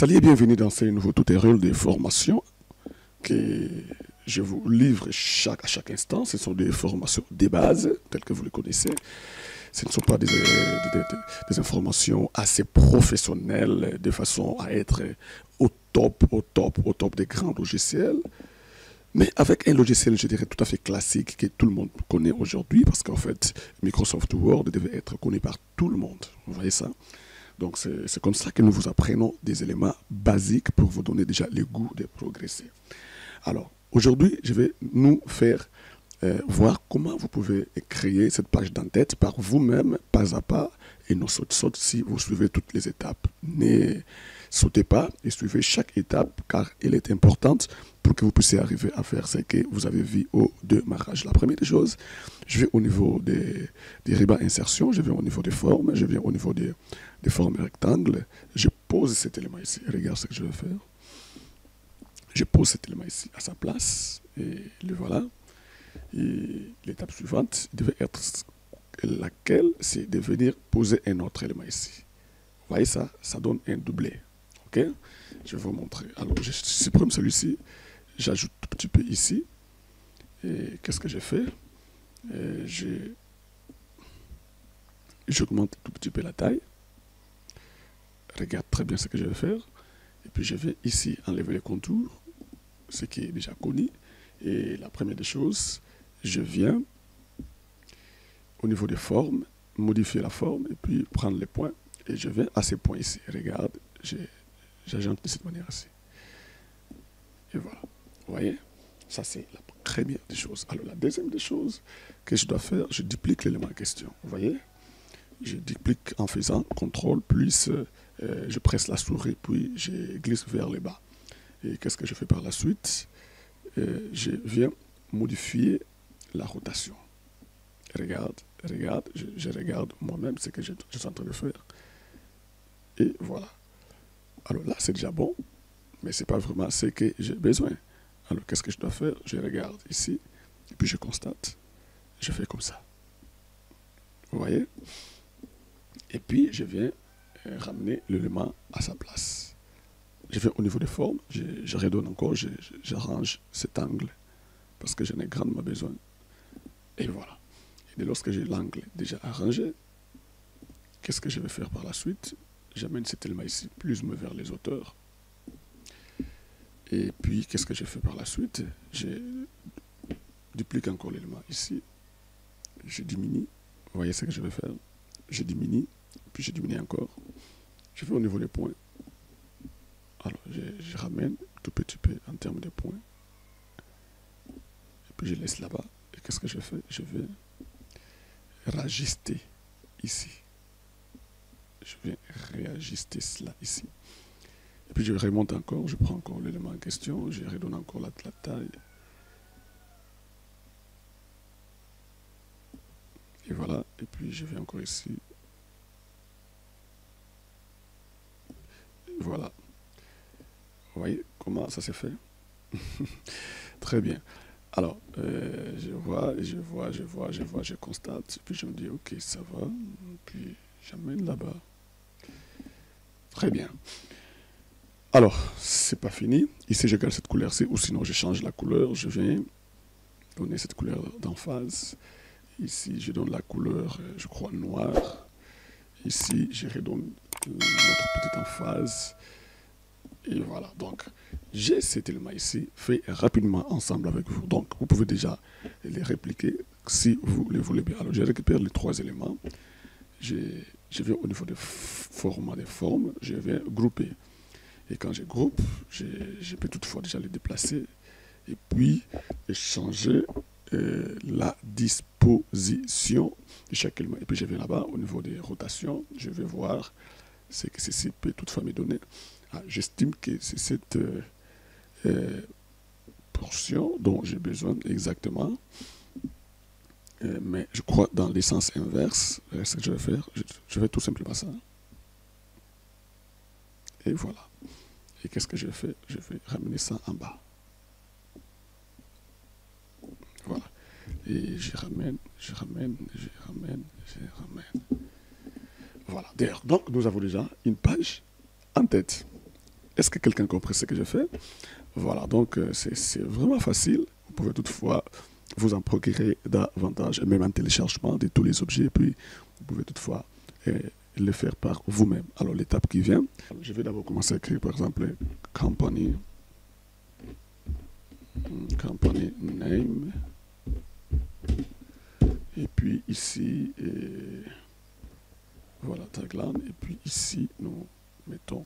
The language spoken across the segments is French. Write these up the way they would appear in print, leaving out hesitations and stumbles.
Salut et bienvenue dans ce nouveau tutoriel de formation que je vous livre à chaque instant. Ce sont des formations de base, telles que vous les connaissez. Ce ne sont pas des informations assez professionnelles de façon à être au top des grands logiciels. Mais avec un logiciel, je dirais, tout à fait classique que tout le monde connaît aujourd'hui, parce qu'en fait, Microsoft Word devait être connu par tout le monde. Vous voyez ça? Donc, c'est comme ça que nous vous apprenons des éléments basiques pour vous donner déjà le goût de progresser. Alors, aujourd'hui, je vais nous faire voir comment vous pouvez créer cette page d'en-tête par vous-même, pas à pas, et non saute si vous suivez toutes les étapes. Ne sautez pas et suivez chaque étape, car elle est importante pour que vous puissiez arriver à faire ce que vous avez vu au démarrage. La première des choses, je vais au niveau des rubans insertion, je vais au niveau des formes, je viens au niveau des formes rectangles, je pose cet élément ici. Regarde ce que je vais faire. Je pose cet élément ici à sa place, et le voilà. Et l'étape suivante devait être laquelle, c'est de venir poser un autre élément ici. Vous voyez ça? Ça donne un doublé. Ok? Je vais vous montrer. Alors, je supprime celui-ci, j'ajoute un petit peu ici. Et qu'est-ce que j'ai fait? J'augmente un tout petit peu la taille. Regarde très bien ce que je vais faire. Et puis je vais ici enlever les contours, ce qui est déjà connu. Et la première des choses, je viens au niveau des formes, modifier la forme et puis prendre les points. Et je viens à ces points ici. Regarde, j'agente de cette manière-ci. Et voilà. Vous voyez? Ça, c'est la première des choses. Alors, la deuxième des choses que je dois faire, je duplique l'élément en question. Vous voyez? Je duplique en faisant CTRL, plus je presse la souris, puis je glisse vers le bas. Et qu'est-ce que je fais par la suite? Je viens modifier la rotation. Regarde, je regarde moi-même ce que je suis en train de faire. Et voilà. Alors là, c'est déjà bon, mais ce n'est pas vraiment ce que j'ai besoin. Alors, qu'est-ce que je dois faire? Je regarde ici, et puis je constate. Je fais comme ça. Vous voyez? Et puis, je viens ramener l'élément à sa place. Je vais au niveau des formes, je redonne encore, j'arrange cet angle, parce que j'en ai grandement besoin. Et voilà. Et dès lorsque j'ai l'angle déjà arrangé, qu'est-ce que je vais faire par la suite? J'amène cet élément ici, plus me vers les hauteurs. Et puis, qu'est-ce que je fais par la suite? Je duplique encore l'élément ici. Je diminue. Vous voyez ce que je vais faire? Je diminue, puis je diminue encore. Je vais au niveau des points. Alors, je ramène tout petit peu en termes de points. Et puis, je laisse là-bas. Et qu'est-ce que je fais? Je vais rajuster ici. Je vais réajuster cela ici. Et puis, je remonte encore. Je prends encore l'élément en question. Je redonne encore la taille. Et voilà. Et puis, je vais encore ici. Et voilà. Vous voyez comment ça s'est fait? Très bien. Alors, je constate, puis je me dis, ok, ça va, puis j'amène là-bas. Très bien. Alors, c'est pas fini. Ici, je garde cette couleur-ci, ou sinon, je change la couleur. Je viens donner cette couleur d'emphase. Ici, je donne la couleur, je crois, noire. Ici, je redonne notre petite emphase. Et voilà, donc j'ai cet élément ici fait rapidement ensemble avec vous. Donc vous pouvez déjà les répliquer si vous le voulez bien. Alors je récupère les trois éléments. Je vais au niveau des formats des formes, je vais grouper. Et quand je groupe, je peux toutefois déjà les déplacer et puis changer la disposition de chaque élément. Et puis je vais là-bas au niveau des rotations, je vais voir ce que ceci peut toutefois me donner. J'estime que c'est cette portion dont j'ai besoin exactement. Mais je crois dans les sens inverse, ce que je vais faire, je vais tout simplement ça. Et voilà. Et qu'est-ce que je fais? Je vais ramener ça en bas. Voilà. Et je ramène. Voilà. D'ailleurs, donc nous avons déjà une page en tête. Est-ce que quelqu'un comprend ce que je fais? Voilà, donc c'est vraiment facile. Vous pouvez toutefois vous en procurer davantage, et même un téléchargement de tous les objets, et puis vous pouvez toutefois le faire par vous-même. Alors l'étape qui vient, je vais d'abord commencer à écrire par exemple company name, et puis ici, voilà, tagline, et puis ici nous mettons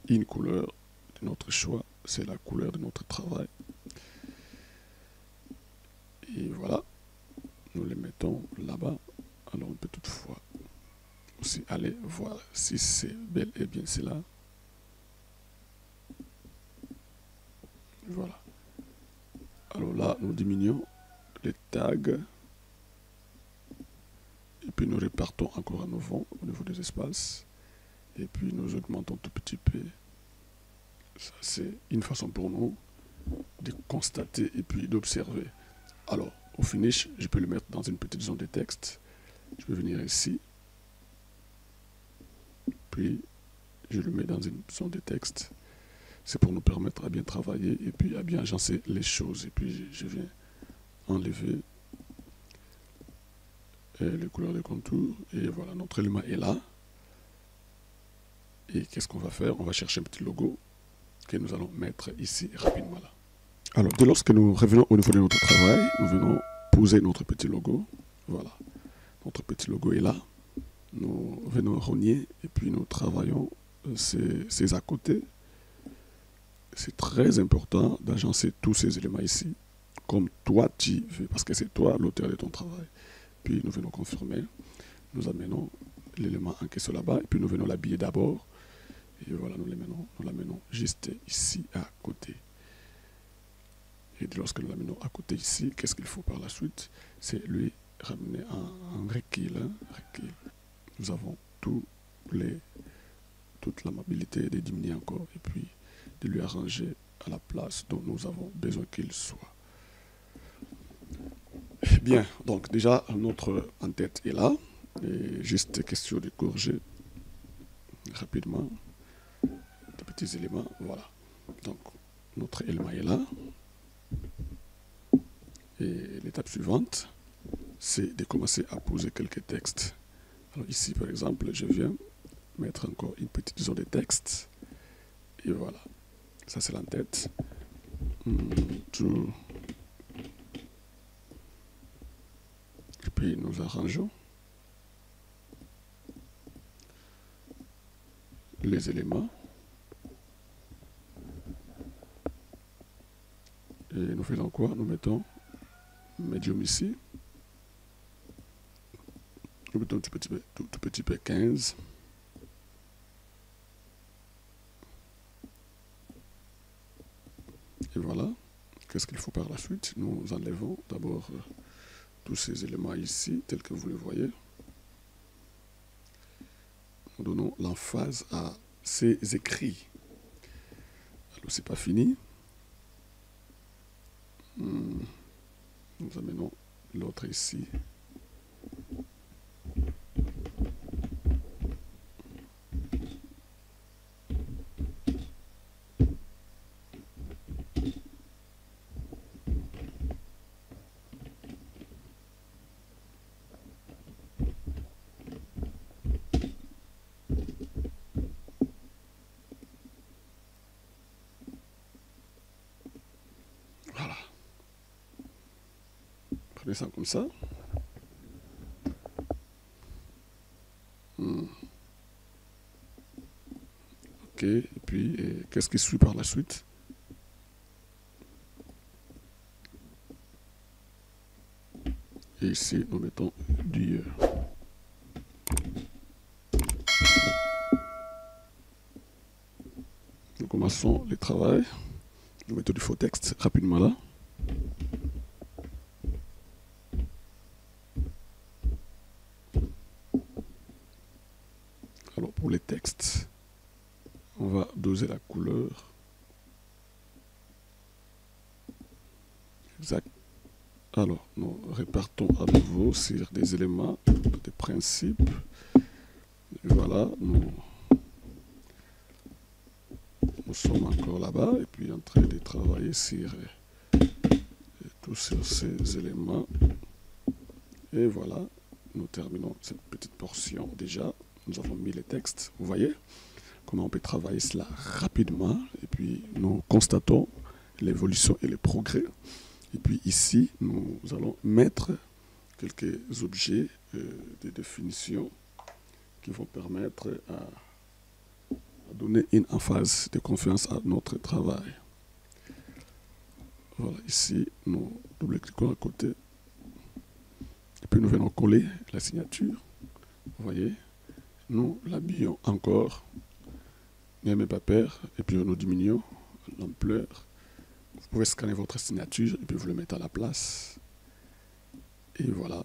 une couleur de notre choix, c'est la couleur de notre travail. Et voilà, nous les mettons là-bas. Alors on peut toutefois aussi aller voir si c'est bel et bien cela. Voilà. Alors là, nous diminuons les tags. Et puis nous répartons encore à nouveau au niveau des espaces. Et puis nous augmentons tout petit peu. Ça, c'est une façon pour nous de constater et puis d'observer. Alors, au finish, je peux le mettre dans une petite zone de texte. Je peux venir ici. Puis, je le mets dans une zone de texte. C'est pour nous permettre à bien travailler et puis à bien agencer les choses. Et puis, je viens enlever les couleurs de contour. Et voilà, notre élément est là. Et qu'est-ce qu'on va faire? On va chercher un petit logo que nous allons mettre ici rapidement là. Alors, dès lorsque nous revenons au niveau de notre travail, nous venons poser notre petit logo. Voilà, notre petit logo est là. Nous venons rogner et puis nous travaillons ces à côté. C'est très important d'agencer tous ces éléments ici, comme toi tu veux, parce que c'est toi l'auteur de ton travail. Puis nous venons confirmer, nous amenons l'élément en question là-bas, et puis nous venons l'habiller d'abord. Et voilà, nous l'amenons juste ici à côté. Et lorsque nous l'amenons à côté ici, qu'est-ce qu'il faut par la suite? C'est lui ramener en recul, recul. Nous avons toute l'amabilité de diminuer encore et puis de lui arranger à la place dont nous avons besoin qu'il soit. Bien, donc déjà notre en-tête est là. Et juste question de corriger rapidement des petits éléments. Voilà. Donc notre élément est là. Et l'étape suivante, c'est de commencer à poser quelques textes. Alors ici, par exemple, je viens mettre encore une petite zone de texte. Et voilà. Ça, c'est l'en-tête. Et puis, nous arrangeons les éléments. Et nous faisons quoi? Nous mettons medium ici. Nous mettons tout petit peu 15. Et voilà. Qu'est-ce qu'il faut par la suite? Nous enlevons d'abord tous ces éléments ici, tels que vous les voyez. Nous donnons l'emphase à ces écrits. Alors, c'est pas fini. Nous amenons l'autre ici. Voilà. Prenez ça comme ça. Ok, et puis qu'est-ce qui suit par la suite? Et ici, nous mettons du nous commençons le travail. Nous mettons du faux texte rapidement là. Alors pour les textes, on va doser la couleur. Exact. Alors, nous répartons à nouveau sur des éléments, des principes. Et voilà, nous nous sommes encore là-bas et puis en train de travailler sur tous ces éléments. Et voilà, nous terminons cette petite portion déjà. Nous avons mis les textes, vous voyez comment on peut travailler cela rapidement. Et puis nous constatons l'évolution et les progrès. Et puis ici, nous allons mettre quelques objets de définition qui vont permettre à donner une emphase de confiance à notre travail. Voilà, ici, nous double-cliquons à côté. Et puis nous venons coller la signature. Vous voyez, nous l'habillons encore. Même pas pair. Et puis nous diminuons l'ampleur. Vous pouvez scanner votre signature et puis vous le mettez à la place. Et voilà.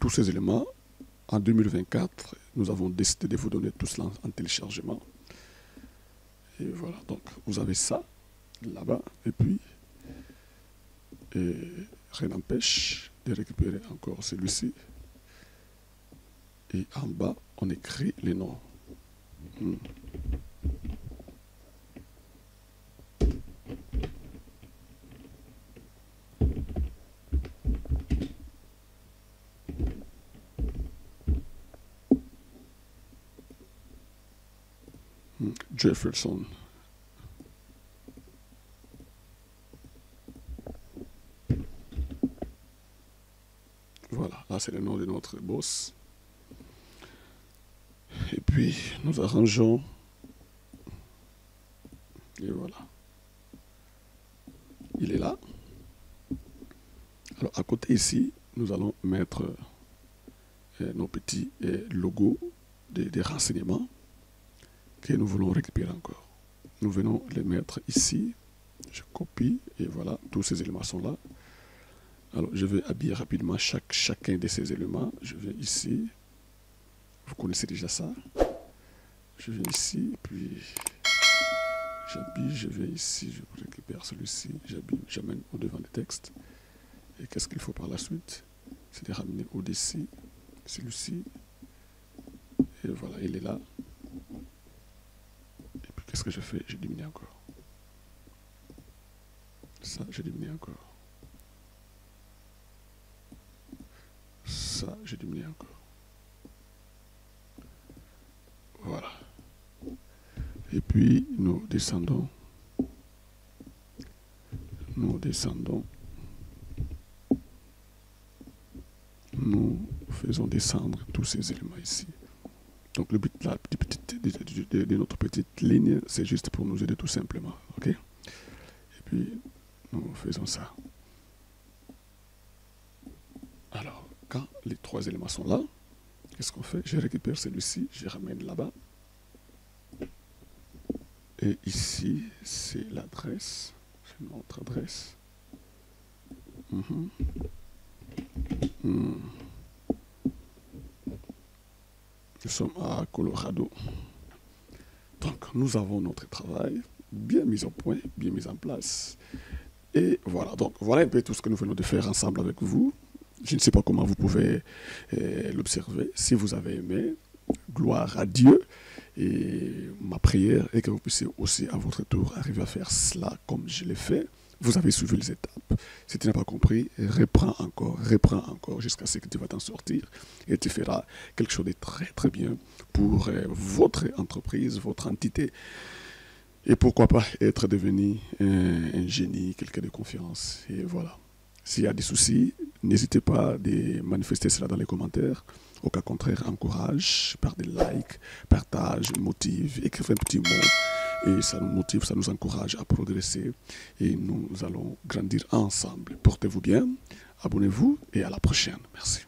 Tous ces éléments, en 2024, nous avons décidé de vous donner tout cela en téléchargement. Et voilà, donc vous avez ça là-bas. Et puis, rien n'empêche de récupérer encore celui-ci. Et en bas, on écrit les noms. Jefferson. Voilà, là c'est le nom de notre boss. Et puis nous arrangeons. Et voilà. Il est là. Alors à côté ici, nous allons mettre nos petits logos des renseignements que nous voulons récupérer encore. Nous venons les mettre ici. Je copie et voilà, tous ces éléments sont là. Alors je vais habiller rapidement chacun de ces éléments. Je vais ici. Vous connaissez déjà ça. Je vais ici, puis j'habille, je vais ici, je récupère celui-ci, j'habille, j'amène au devant des textes. Et qu'est-ce qu'il faut par la suite? C'est de ramener au-dessus celui-ci. Et voilà, il est là. Et puis qu'est-ce que je fais? Je diminue encore. Ça, je diminue encore. Ça, je diminue encore. Voilà. Et puis, nous descendons. Nous descendons. Nous faisons descendre tous ces éléments ici. Donc, le but là, de notre petite ligne, c'est juste pour nous aider tout simplement. OK? Et puis, nous faisons ça. Alors, quand les trois éléments sont là, qu'est-ce qu'on fait? Je récupère celui-ci, je ramène là-bas. Et ici, c'est l'adresse. C'est notre adresse. Nous sommes à Colorado. Donc, nous avons notre travail bien mis au point, bien mis en place. Et voilà, donc voilà un peu tout ce que nous venons de faire ensemble avec vous. Je ne sais pas comment vous pouvez l'observer. Si vous avez aimé, gloire à Dieu. Et ma prière est que vous puissiez aussi à votre tour arriver à faire cela comme je l'ai fait. Vous avez suivi les étapes. Si tu n'as pas compris, reprends encore jusqu'à ce que tu vas t'en sortir. Et tu feras quelque chose de très très bien pour votre entreprise, votre entité. Et pourquoi pas être devenu un génie, quelqu'un de confiance. Et voilà. S'il y a des soucis, n'hésitez pas à manifester cela dans les commentaires. Au cas contraire, encourage, par des likes, partage, motive, écrivez un petit mot. Et ça nous motive, ça nous encourage à progresser. Et nous allons grandir ensemble. Portez-vous bien, abonnez-vous et à la prochaine. Merci.